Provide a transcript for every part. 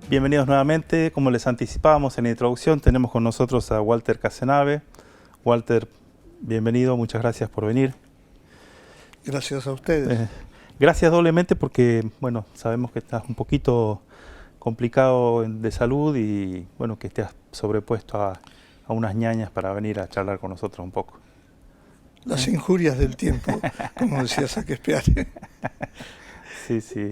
Bienvenidos nuevamente. Como les anticipábamos en la introducción, tenemos con nosotros a Walter Casenave. Walter, bienvenido, muchas gracias por venir. Gracias a ustedes. Gracias doblemente porque, bueno, sabemos que estás un poquito complicado de salud y, bueno, que te has sobrepuesto a unas ñañas para venir a charlar con nosotros un poco. Las injurias del tiempo, como decía Shakespeare. Sí, sí.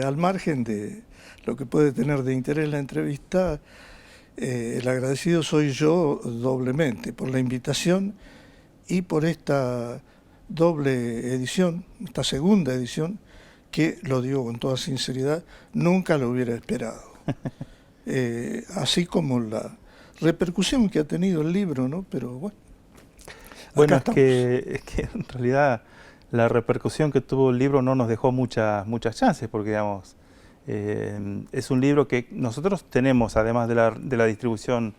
Al margen de lo que puede tener de interés la entrevista, el agradecido soy yo doblemente por la invitación y por esta doble edición, esta segunda edición, que, lo digo con toda sinceridad, nunca lo hubiera esperado. Así como la repercusión que ha tenido el libro, ¿no? Pero bueno. Bueno, es que en realidad la repercusión que tuvo el libro no nos dejó muchas chances, porque digamos, es un libro que nosotros tenemos, además de la distribución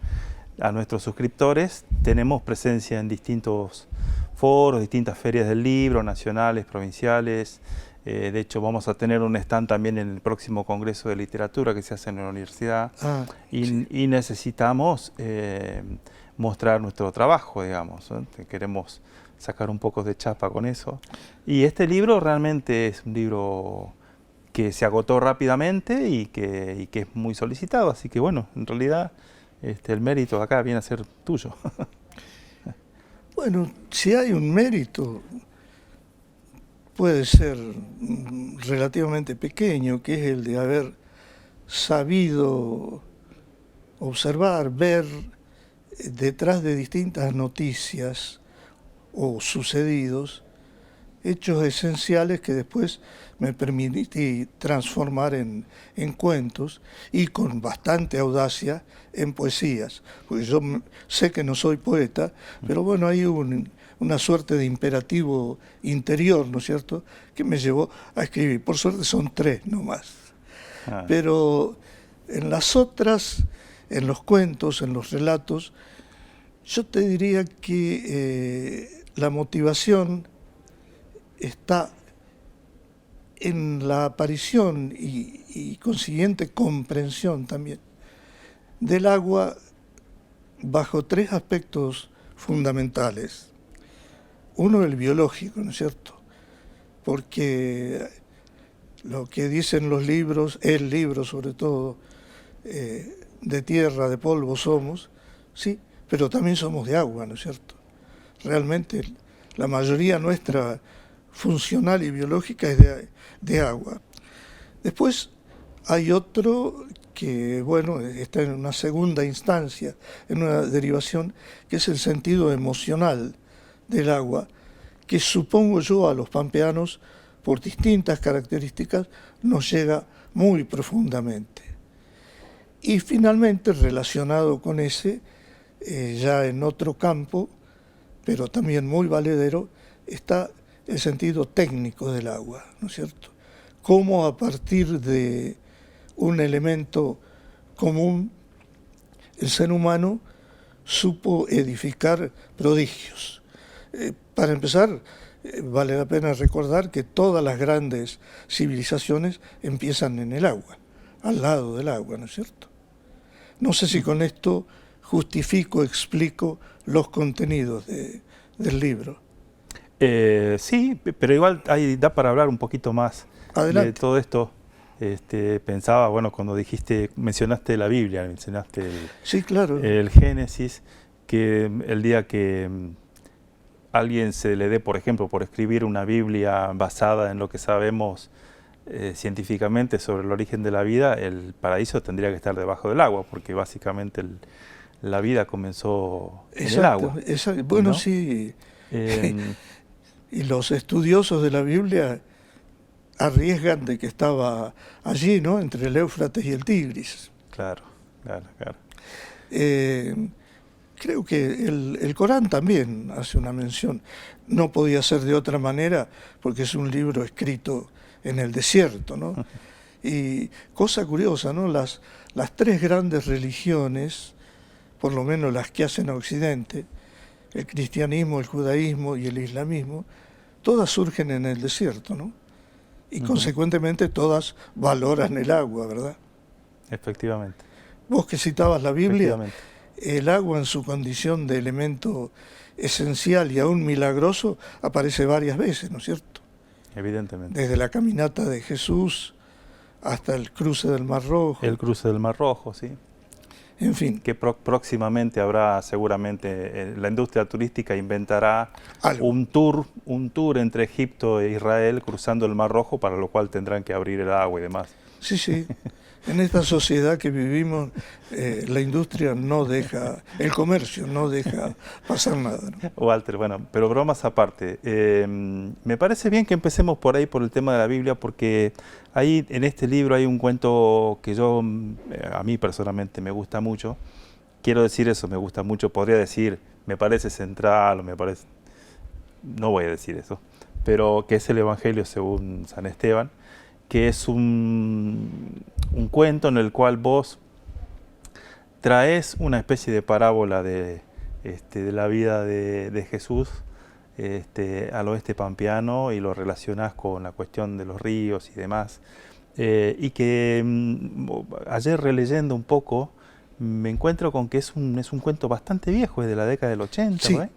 a nuestros suscriptores, tenemos presencia en distintos foros, distintas ferias del libro, nacionales, provinciales. De hecho, vamos a tener un stand también en el próximo Congreso de Literatura que se hace en la universidad. Sí. Y necesitamos mostrar nuestro trabajo, digamos, ¿no? Queremos sacar un poco de chapa con eso. Y este libro realmente es un libro que se agotó rápidamente y que es muy solicitado, así que bueno, en realidad el mérito acá viene a ser tuyo. Bueno, si hay un mérito, puede ser relativamente pequeño, que es el de haber sabido observar, ver detrás de distintas noticias o sucedidos, hechos esenciales que después me permití transformar en cuentos y con bastante audacia en poesías. Porque yo sé que no soy poeta, pero bueno, hay una suerte de imperativo interior, ¿no es cierto?, que me llevó a escribir. Por suerte son 3 nomás. Pero en las otras, en los cuentos, en los relatos, yo te diría que la motivación está en la aparición y consiguiente comprensión también del agua bajo 3 aspectos fundamentales. Uno, el biológico, ¿no es cierto? Porque lo que dicen los libros, el libro sobre todo, de tierra, de polvo somos, sí, pero también somos de agua, ¿no es cierto? Realmente la mayoría nuestra funcional y biológica es de agua. Después hay otro que, bueno, está en una segunda instancia, en una derivación, que es el sentido emocional del agua, que supongo yo a los pampeanos, por distintas características, nos llega muy profundamente. Y finalmente, relacionado con ese, ya en otro campo, pero también muy valedero, está el sentido técnico del agua, ¿no es cierto? Cómo a partir de un elemento común, el ser humano supo edificar prodigios. Para empezar, vale la pena recordar que todas las grandes civilizaciones empiezan en el agua, al lado del agua, ¿no es cierto? No sé si con esto justifico, explico los contenidos del libro. Sí, pero igual ahí da para hablar un poquito más. Adelante. De todo esto. Pensaba, bueno, cuando mencionaste la Biblia, mencionaste sí, claro. el Génesis, que el día que alguien se le dé, por ejemplo, por escribir una Biblia basada en lo que sabemos científicamente sobre el origen de la vida, el paraíso tendría que estar debajo del agua, porque básicamente la vida comenzó en el agua. Exacto. Bueno, ¿no? Sí. Y los estudiosos de la Biblia arriesgan de que estaba allí, ¿no?, entre el Éufrates y el Tigris. Claro. Creo que el Corán también hace una mención. No podía ser de otra manera porque es un libro escrito en el desierto, ¿no? Y cosa curiosa, ¿no? Las 3 grandes religiones, por lo menos las que hacen a Occidente, el cristianismo, el judaísmo y el islamismo, todas surgen en el desierto, ¿no? Y consecuentemente todas valoran el agua, ¿verdad? Efectivamente. Vos que citabas la Biblia, Efectivamente. el agua en su condición de elemento esencial y aún milagroso aparece varias veces, ¿no es cierto? Evidentemente. Desde la caminata de Jesús hasta el cruce del Mar Rojo. El cruce del Mar Rojo, sí. En fin. Que próximamente habrá seguramente, la industria turística inventará Algo. un tour entre Egipto e Israel cruzando el Mar Rojo, para lo cual tendrán que abrir el agua y demás. Sí, sí. En esta sociedad que vivimos, la industria no deja, el comercio no deja pasar nada, ¿no? Walter, bueno, pero bromas aparte, me parece bien que empecemos por ahí, por el tema de la Biblia, porque ahí en este libro hay un cuento que a mí personalmente me gusta mucho. Quiero decir eso, me gusta mucho, podría decir, me parece central, no voy a decir eso, pero que es el Evangelio según San Esteban, que es un cuento en el cual vos traes una especie de parábola de la vida de Jesús al oeste pampeano y lo relacionás con la cuestión de los ríos y demás. Y que ayer releyendo un poco me encuentro con que es un cuento bastante viejo, es de la década del 80, Sí, ¿no?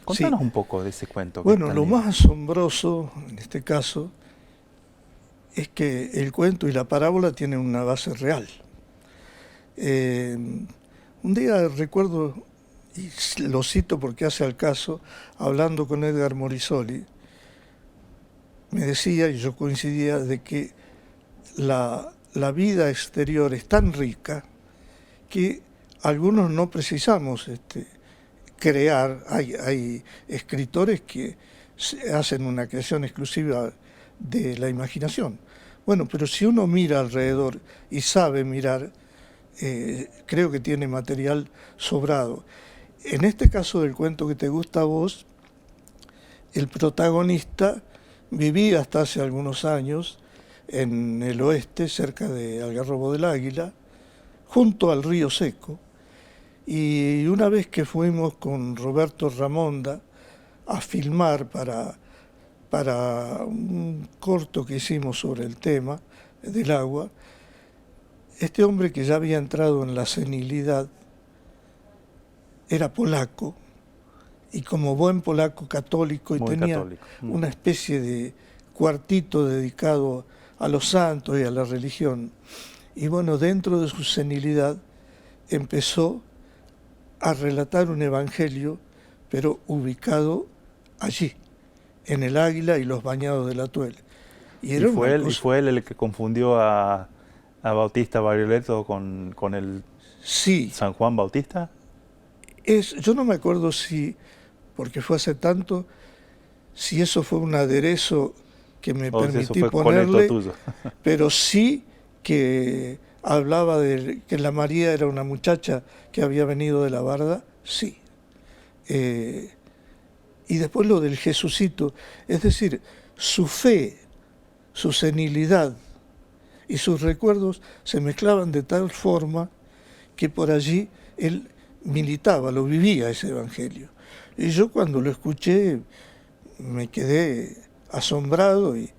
Contanos sí. un poco de ese cuento. Bueno, lo más asombroso en este caso es que el cuento y la parábola tienen una base real. Un día recuerdo, y lo cito porque hace al caso, hablando con Edgar Morisoli, me decía, y yo coincidía, de que la vida exterior es tan rica que algunos no precisamos crear. Hay escritores que hacen una creación exclusiva de la imaginación. Bueno, pero si uno mira alrededor y sabe mirar, creo que tiene material sobrado. En este caso del cuento que te gusta a vos, el protagonista vivía hasta hace algunos años en el oeste, cerca de Algarrobo del Águila, junto al río Seco, y una vez que fuimos con Roberto Ramonda a filmar para un corto que hicimos sobre el tema del agua, este hombre que ya había entrado en la senilidad era polaco, y como buen polaco católico, y muy tenía católico. una especie de cuartito dedicado a los santos y a la religión. Y bueno, dentro de su senilidad empezó a relatar un evangelio, pero ubicado allí, en el Águila y los bañados del Atuel. Y fue él el que confundió a Bautista Barioleto con el sí, San Juan Bautista. Yo no me acuerdo porque fue hace tanto, si eso fue un aderezo que me permití ponerle, pero sí que hablaba de que la María era una muchacha que había venido de la barda, sí. Y después lo del Jesucito, es decir, su fe, su senilidad y sus recuerdos se mezclaban de tal forma que por allí él militaba, lo vivía ese evangelio. Y yo cuando lo escuché me quedé asombrado y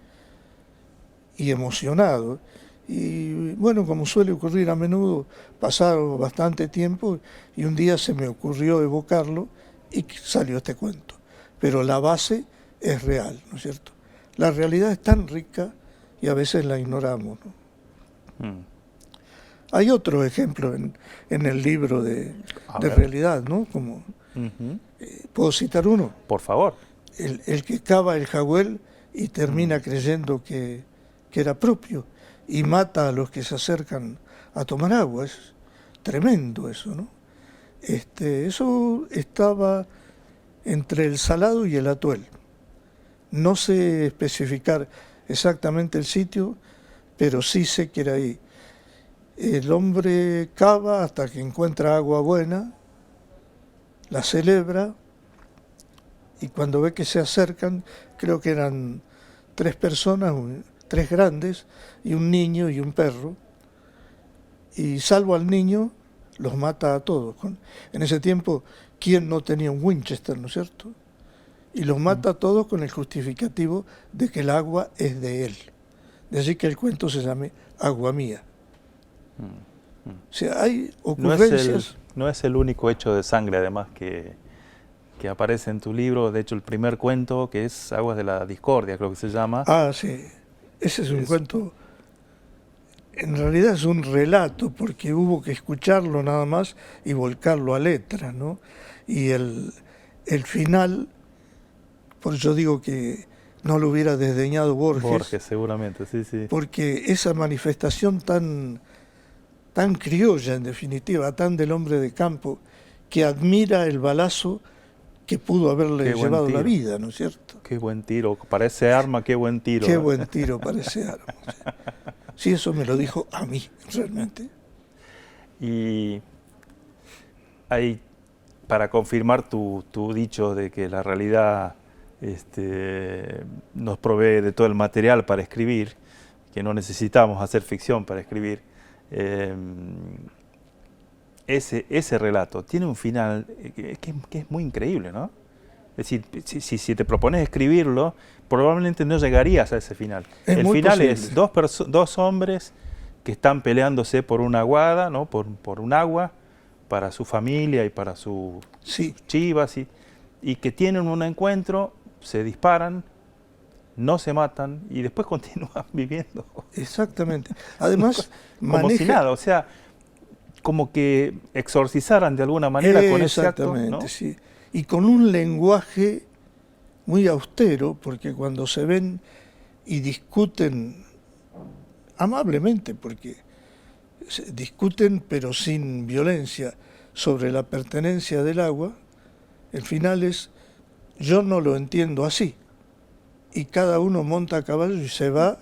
emocionado. Y bueno, como suele ocurrir a menudo, pasaron bastante tiempo y un día se me ocurrió evocarlo y salió este cuento. Pero la base es real, ¿no es cierto? La realidad es tan rica y a veces la ignoramos, ¿no? Hay otro ejemplo en el libro de realidad, ¿no? Como, ¿puedo citar uno? Por favor. El que cava el jagüel y termina creyendo que era propio y mata a los que se acercan a tomar agua. Es tremendo eso, ¿no? Eso estaba entre el Salado y el Atuel. No sé especificar exactamente el sitio, pero sí sé que era ahí. El hombre cava hasta que encuentra agua buena, la celebra, y cuando ve que se acercan, creo que eran 3 personas, 3 grandes, y un niño y un perro, y salvo al niño, los mata a todos. En ese tiempo, ¿quién no tenía un Winchester, no es cierto? Y los mata a todos con el justificativo de que el agua es de él. De allí que el cuento se llame Agua Mía. O sea, hay No ocurrencias... no es el único hecho de sangre, además, que aparece en tu libro. De hecho, el primer cuento, que es Aguas de la Discordia, creo que se llama. Ah, sí. Ese es un cuento, en realidad es un relato, porque hubo que escucharlo nada más y volcarlo a letra, ¿no? Y el final, por eso digo que no lo hubiera desdeñado Borges, seguramente, sí, sí. porque esa manifestación tan criolla, en definitiva, tan del hombre de campo, que admira el balazo que pudo haberle llevado la vida, ¿no es cierto? Qué buen tiro, para ese arma, qué buen tiro. Qué buen tiro para ese arma. Sí, eso me lo dijo a mí, realmente. Y hay, para confirmar tu dicho de que la realidad nos provee de todo el material para escribir, que no necesitamos hacer ficción para escribir, ese relato tiene un final que es muy increíble, ¿no? Es decir, si te propones escribirlo, probablemente no llegarías a ese final. El final posible. Es dos hombres que están peleándose por una aguada, ¿no? por un agua, para su familia y para sus chivas, y que tienen un encuentro, se disparan, no se matan y después continúan viviendo. Exactamente. Además, como si nada, o sea, como que exorcizaran de alguna manera con ese acto, ¿no? Sí. Y con un lenguaje muy austero, porque cuando se ven y discuten amablemente, porque discuten pero sin violencia sobre la pertenencia del agua, el final es: yo no lo entiendo así. Y cada uno monta a caballo y se va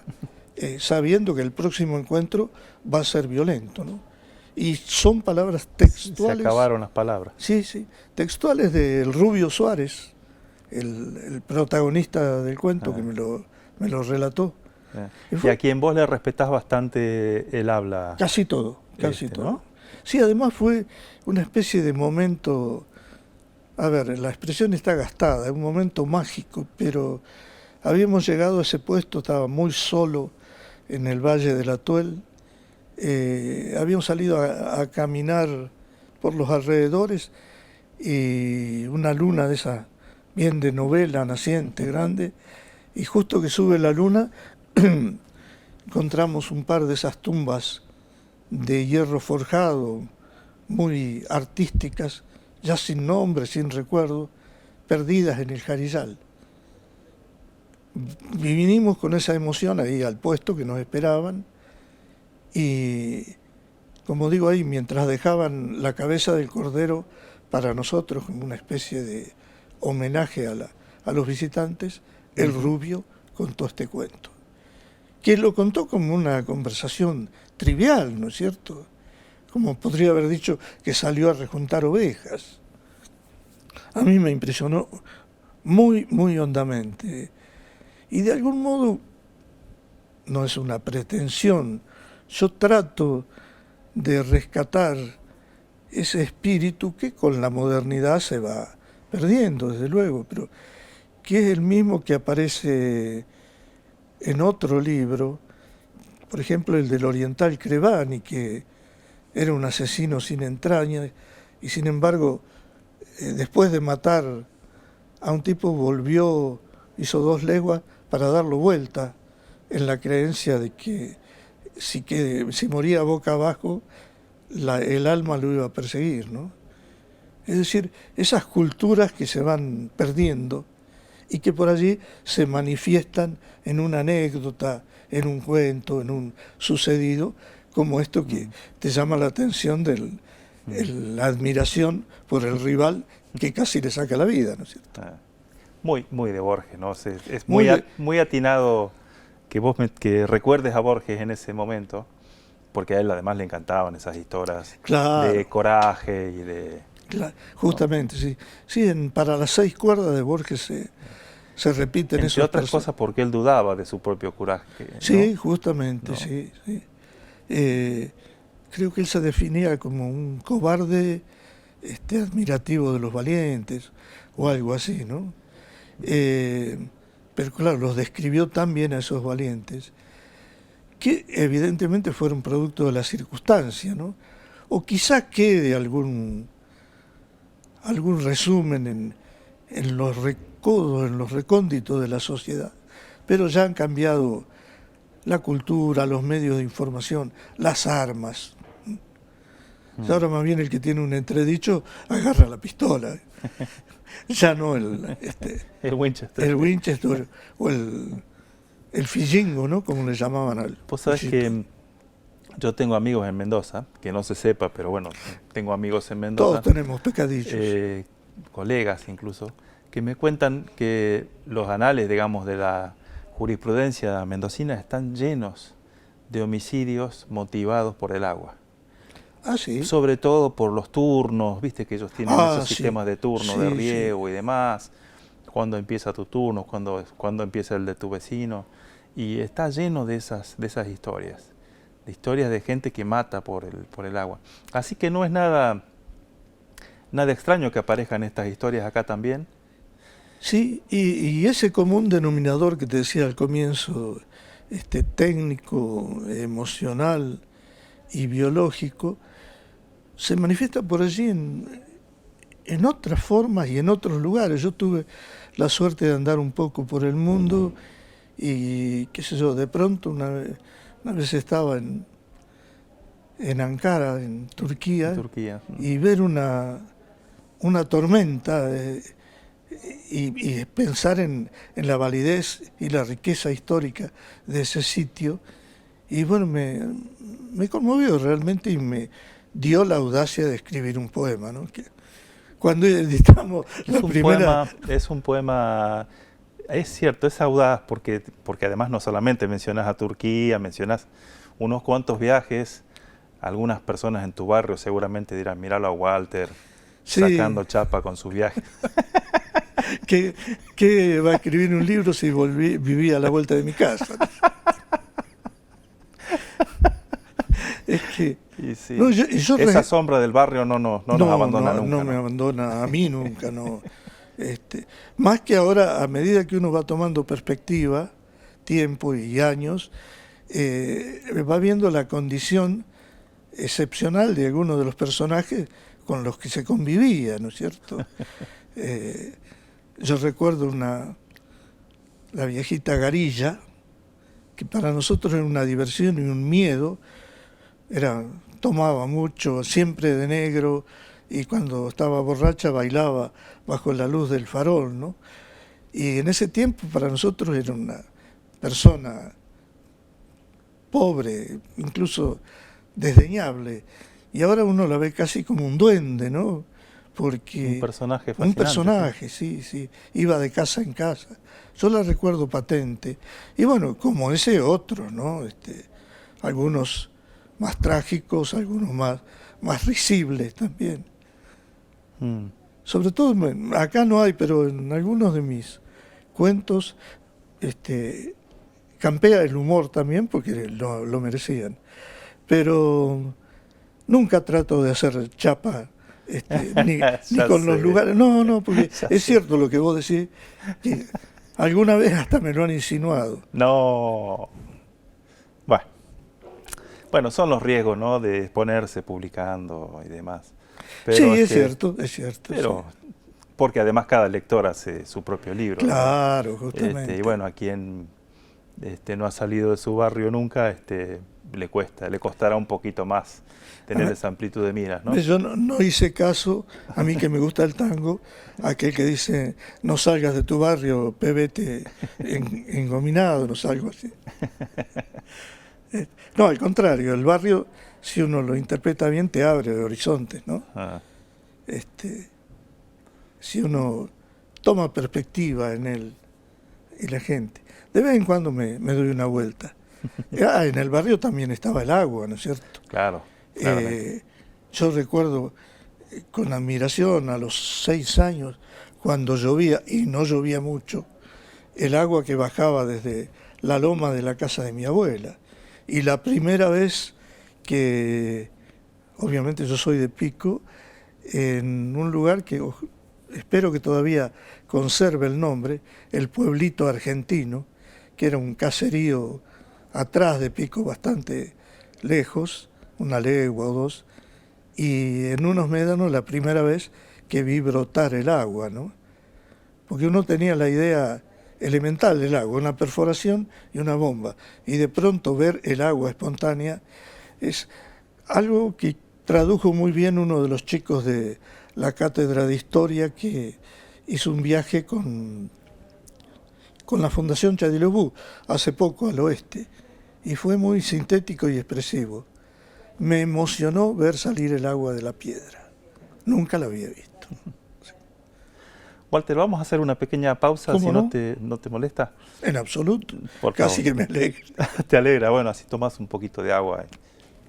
sabiendo que el próximo encuentro va a ser violento, ¿no? Y son palabras textuales. Se acabaron las palabras. Sí, sí, textuales del Rubio Suárez, el protagonista del cuento que me lo relató. Y a quien vos le respetás bastante el habla. Casi todo, casi todo. ¿No? Sí, además fue una especie de momento, a ver, la expresión está gastada, es un momento mágico, pero habíamos llegado a ese puesto, estaba muy solo en el Valle del Atuel. Habíamos salido a caminar por los alrededores y una luna de esa, bien de novela, naciente, grande, y justo que sube la luna encontramos un par de esas tumbas de hierro forjado, muy artísticas, ya sin nombre, sin recuerdo, perdidas en el Jarillal. Y vinimos con esa emoción ahí al puesto que nos esperaban. Y, como digo ahí, mientras dejaban la cabeza del cordero para nosotros, como una especie de homenaje a los visitantes, el Rubio contó este cuento. Que lo contó como una conversación trivial, ¿no es cierto? Como podría haber dicho que salió a rejuntar ovejas. A mí me impresionó muy, muy hondamente. Y de algún modo, no es una pretensión, yo trato de rescatar ese espíritu que con la modernidad se va perdiendo, desde luego, pero que es el mismo que aparece en otro libro, por ejemplo el del oriental Crevani, que era un asesino sin entrañas y sin embargo después de matar a un tipo volvió, hizo 2 leguas para darlo vuelta en la creencia de que si moría boca abajo, el alma lo iba a perseguir, ¿no? Es decir, esas culturas que se van perdiendo y que por allí se manifiestan en una anécdota, en un cuento, en un sucedido, como esto que te llama la atención de la admiración por el rival que casi le saca la vida, ¿no es cierto? Muy, muy de Borges, ¿no? Es muy atinado que recuerdes a Borges en ese momento, porque a él además le encantaban esas historias de coraje y de... Claro, justamente, ¿no? Sí. Sí, para las 6 cuerdas de Borges se repiten esos... Entre otras cosas porque él dudaba de su propio coraje, ¿no? Sí, justamente, ¿no? Sí. Creo que él se definía como un cobarde admirativo de los valientes, o algo así, ¿no? Pero claro, los describió tan bien a esos valientes que evidentemente fueron producto de la circunstancia, ¿no? O quizá quede algún resumen en los recodos, en los recónditos de la sociedad, pero ya han cambiado la cultura, los medios de información, las armas. Ahora más bien el que tiene un entredicho agarra la pistola, ya no el Winchester o el fillingo, ¿no? Como le llamaban al... Vos sabés que yo tengo amigos en Mendoza, que no se sepa, pero bueno, tengo amigos en Mendoza. Todos tenemos pecadillos. Colegas incluso, que me cuentan que los anales, digamos, de la jurisprudencia mendocina están llenos de homicidios motivados por el agua. Ah, sí. Sobre todo por los turnos, viste que ellos tienen esos sí. sistemas de turno, Sí, de riego y demás. Cuándo empieza tu turno, cuándo empieza el de tu vecino. Y está lleno de esas historias. De historias de gente que mata por el agua. Así que no es nada extraño que aparezcan estas historias acá también. Sí, y ese común denominador que te decía al comienzo, técnico, emocional y biológico, se manifiesta por allí en otras formas y en otros lugares. Yo tuve la suerte de andar un poco por el mundo y, qué sé yo, de pronto una vez estaba en Ankara, en Turquía, y ver una tormenta y pensar en la validez y la riqueza histórica de ese sitio. Y bueno, me conmovió realmente y me dio la audacia de escribir un poema, ¿no? Que cuando editamos la primera... Es un poema, es cierto, es audaz, porque además no solamente mencionas a Turquía, mencionas unos cuantos viajes. Algunas personas en tu barrio seguramente dirán, míralo a Walter, sí, sacando chapa con sus viajes. ¿Qué va a escribir un libro si vivía a la vuelta de mi casa? Es que sí. Esa sombra del barrio no nos abandona nunca. No me abandona a mí nunca, no. Más que ahora, a medida que uno va tomando perspectiva, tiempo y años, va viendo la condición excepcional de algunos de los personajes con los que se convivía, ¿no es cierto? Yo recuerdo la viejita Garilla, que para nosotros era una diversión y un miedo. Tomaba mucho, siempre de negro, y cuando estaba borracha bailaba bajo la luz del farol, ¿no? Y en ese tiempo para nosotros era una persona pobre, incluso desdeñable, y ahora uno la ve casi como un duende, ¿no? Porque un personaje fascinante. Un personaje, sí, iba de casa en casa. Yo la recuerdo patente. Y bueno, como ese otro, ¿no? Algunos más trágicos, algunos más risibles también. Sobre todo, acá no hay, pero en algunos de mis cuentos campea el humor también, porque lo merecían. Pero nunca trato de hacer chapa ni con los lugares. No, porque es cierto lo que vos decís, que alguna vez hasta me lo han insinuado. No. Bueno, son los riesgos, ¿no?, de exponerse publicando y demás. Pero sí, es cierto. Pero sí, porque además cada lector hace su propio libro. Claro, ¿no? Justamente. Y bueno, a quien no ha salido de su barrio nunca, le costará un poquito más tener esa amplitud de miras, ¿no? Yo no hice caso, a mí que me gusta el tango, aquel que dice, no salgas de tu barrio, pebete engominado, no salgo así. No, al contrario, el barrio, si uno lo interpreta bien, te abre horizontes, ¿no? Si uno toma perspectiva en él y la gente. De vez en cuando me doy una vuelta. En el barrio también estaba el agua, ¿no es cierto? Claro. Yo recuerdo con admiración a los 6 años, cuando llovía, y no llovía mucho, el agua que bajaba desde la loma de la casa de mi abuela. Y la primera vez que, obviamente yo soy de Pico, en un lugar que espero que todavía conserve el nombre, el Pueblito Argentino, que era un caserío atrás de Pico, bastante lejos, una legua o dos, y en unos médanos la primera vez que vi brotar el agua, ¿no? Porque uno tenía la idea elemental del agua, una perforación y una bomba, y de pronto ver el agua espontánea es algo que tradujo muy bien uno de los chicos de la cátedra de historia que hizo un viaje con la Fundación Chadilobú hace poco al oeste, y fue muy sintético y expresivo. Me emocionó ver salir el agua de la piedra. Nunca la había visto. Walter, vamos a hacer una pequeña pausa, si ¿Cómo no te molesta. En absoluto. Por Casi favor. que me alegra. Te alegra, bueno, así tomas un poquito de agua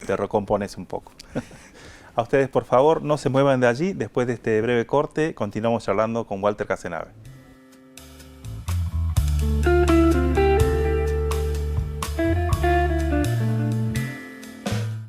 y te recompones un poco. A ustedes, por favor, no se muevan de allí. Después de este breve corte, continuamos charlando con Walter Casenave.